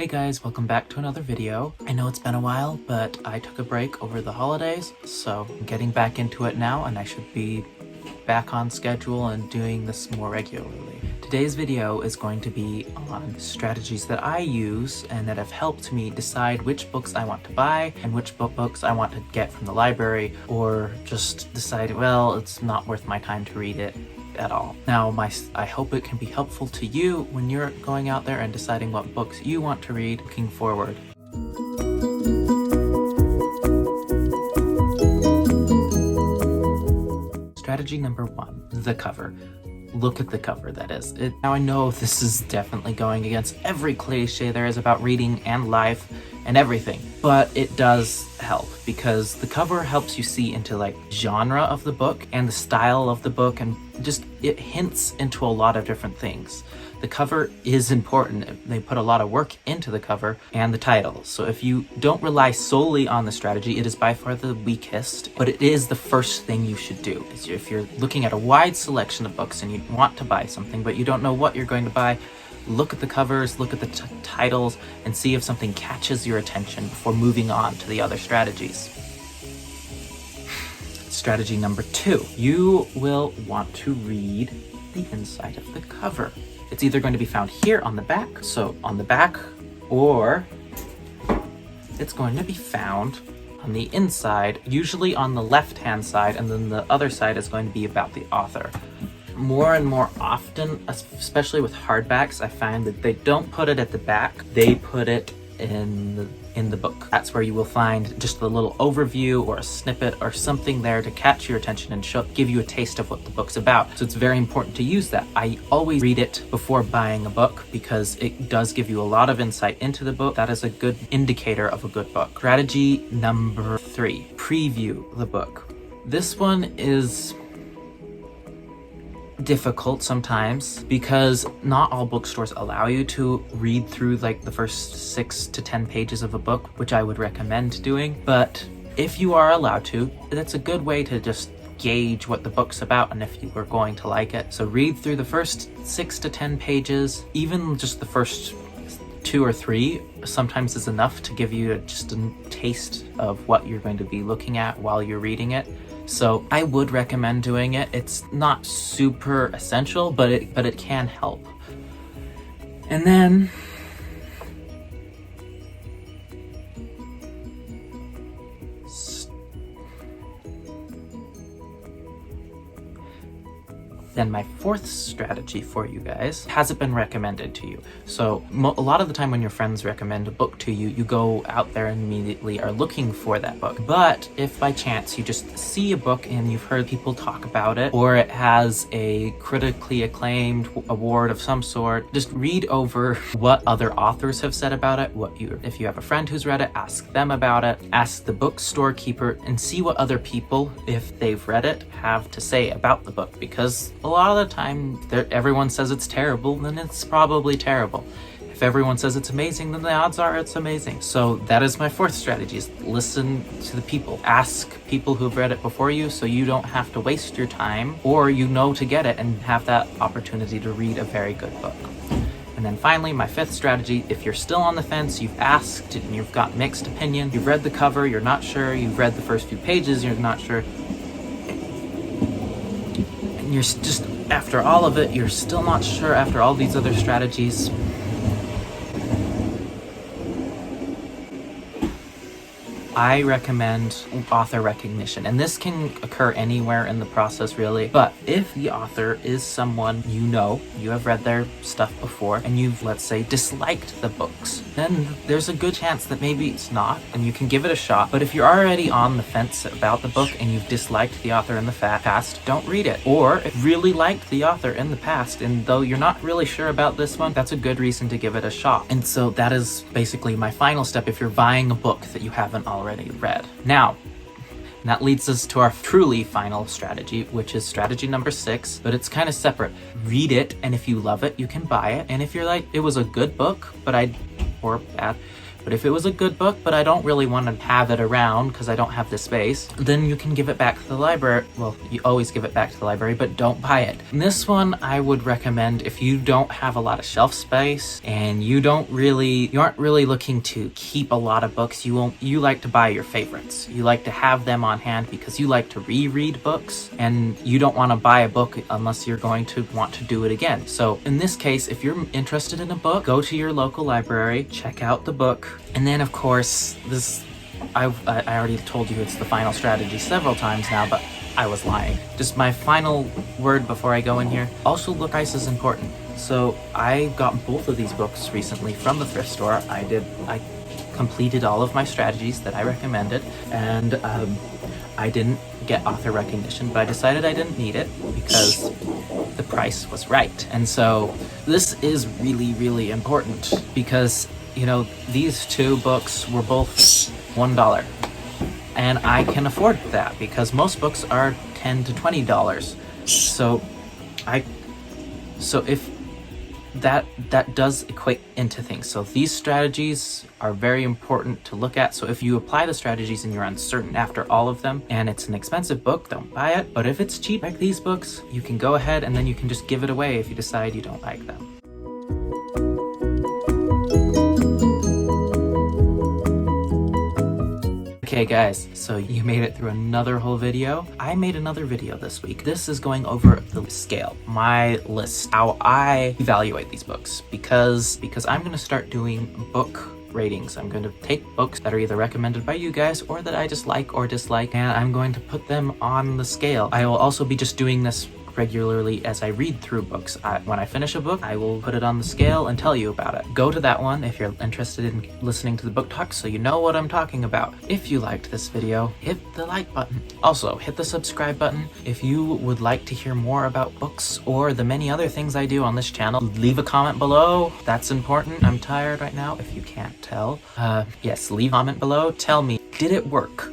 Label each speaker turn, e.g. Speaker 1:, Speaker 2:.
Speaker 1: Hey guys, welcome back to another video. I know it's been a while, but I took a break over the holidays, so I'm getting back into it now and I should be back on schedule and doing this more regularly. Today's video is going to be on strategies that I use and that have helped me decide which books I want to buy and which books I want to get from the library, or just decide, well, it's not worth my time to read it at all. Now, I hope it can be helpful to you when you're going out there and deciding what books you want to read looking forward. Strategy number 1, the cover. Look at the cover, that is. Now I know this is definitely going against every cliche there is about reading and life and everything, but it does help because the cover helps you see into like genre of the book and the style of the book, and just it hints into a lot of different things. The cover is important. They put a lot of work into the cover and the title. So if you don't rely solely on the strategy, it is by far the weakest, but it is the first thing you should do. If you're looking at a wide selection of books and you want to buy something, but you don't know what you're going to buy, look at the covers, look at the titles, and see if something catches your attention before moving on to the other strategies. Strategy number 2, you will want to read the inside of the cover. It's either going to be found here on the back, so on the back, or it's going to be found on the inside, usually on the left-hand side, and then the other side is going to be about the author. More and more often, especially with hardbacks, I find that they don't put it at the back, they put it in the book. That's where you will find just a little overview or a snippet or something there to catch your attention and give you a taste of what the book's about. So it's very important to use that. I always read it before buying a book because it does give you a lot of insight into the book. That is a good indicator of a good book. Strategy number 3, preview the book. This one is difficult sometimes because not all bookstores allow you to read through like the first 6 to 10 pages of a book, which I would recommend doing. But if you are allowed to, that's a good way to just gauge what the book's about and if you are going to like it. So read through the first 6 to 10 pages, even just the first 2 or 3 sometimes is enough to give you just a taste of what you're going to be looking at while you're reading it. So I would recommend doing it. It's not super essential, but it can help. And then my 4th strategy for you guys hasn't been recommended to you. So a lot of the time when your friends recommend a book to you, you go out there and immediately are looking for that book. But if by chance you just see a book and you've heard people talk about it, or it has a critically acclaimed award of some sort, just read over what other authors have said about it. If you have a friend who's read it, ask them about it. Ask the bookstore keeper and see what other people, if they've read it, have to say about the book, because a lot of the time everyone says it's terrible, then it's probably terrible. If everyone says it's amazing, then the odds are it's amazing. So that is my 4th strategy, is listen to the people. Ask people who've read it before you so you don't have to waste your time, or you know to get it and have that opportunity to read a very good book. And then finally, my 5th strategy, if you're still on the fence, you've asked and you've got mixed opinion, you've read the cover, you're not sure, you've read the first few pages, you're not sure, you're just, after all of it, you're still not sure after all these other strategies, I recommend author recognition, and this can occur anywhere in the process really, but if the author is someone you know, you have read their stuff before, and you've, let's say, disliked the books, then there's a good chance that maybe it's not, and you can give it a shot. But if you're already on the fence about the book and you've disliked the author in the past, don't read it. Or if you really liked the author in the past, and though you're not really sure about this one, that's a good reason to give it a shot. And so that is basically my final step if you're buying a book that you haven't already read. Now, that leads us to our truly final strategy, which is strategy number 6, but it's kind of separate. Read it, and if you love it, you can buy it. And if you're like, it was a good book, or bad, But if it was a good book, but I don't really want to have it around because I don't have the space, then you can give it back to the library. Well, you always give it back to the library, but don't buy it. And this one I would recommend if you don't have a lot of shelf space and you aren't really looking to keep a lot of books. You like to buy your favorites. You like to have them on hand because you like to reread books, and you don't want to buy a book unless you're going to want to do it again. So in this case, if you're interested in a book, go to your local library, check out the book, and then of course I already told you it's the final strategy several times now, but I was lying. Just my final word before I go in here. Also, look, price is important. So I got both of these books recently from the thrift store. I completed all of my strategies that I recommended, and I didn't get author recognition, but I decided I didn't need it because the price was right. And so this is really, really important because, you know, these two books were both $1. And I can afford that because most books are $10 to $20. So if that does equate into things. So these strategies are very important to look at. So if you apply the strategies and you're uncertain after all of them and it's an expensive book, don't buy it. But if it's cheap like these books, you can go ahead and then you can just give it away if you decide you don't like them. Okay guys, so you made it through another whole video. I made another video this week. This is going over the scale, my list, how I evaluate these books, because I'm going to start doing book ratings. I'm going to take books that are either recommended by you guys or that I just like or dislike, and I'm going to put them on the scale. I will also be just doing this regularly as I read through books. When I finish a book, I will put it on the scale and tell you about it. Go to that one if you're interested in listening to the book talk so you know what I'm talking about. If you liked this video, hit the like button. Also, hit the subscribe button. If you would like to hear more about books or the many other things I do on this channel, leave a comment below. That's important. I'm tired right now, if you can't tell. Yes, leave a comment below. Tell me, did it work?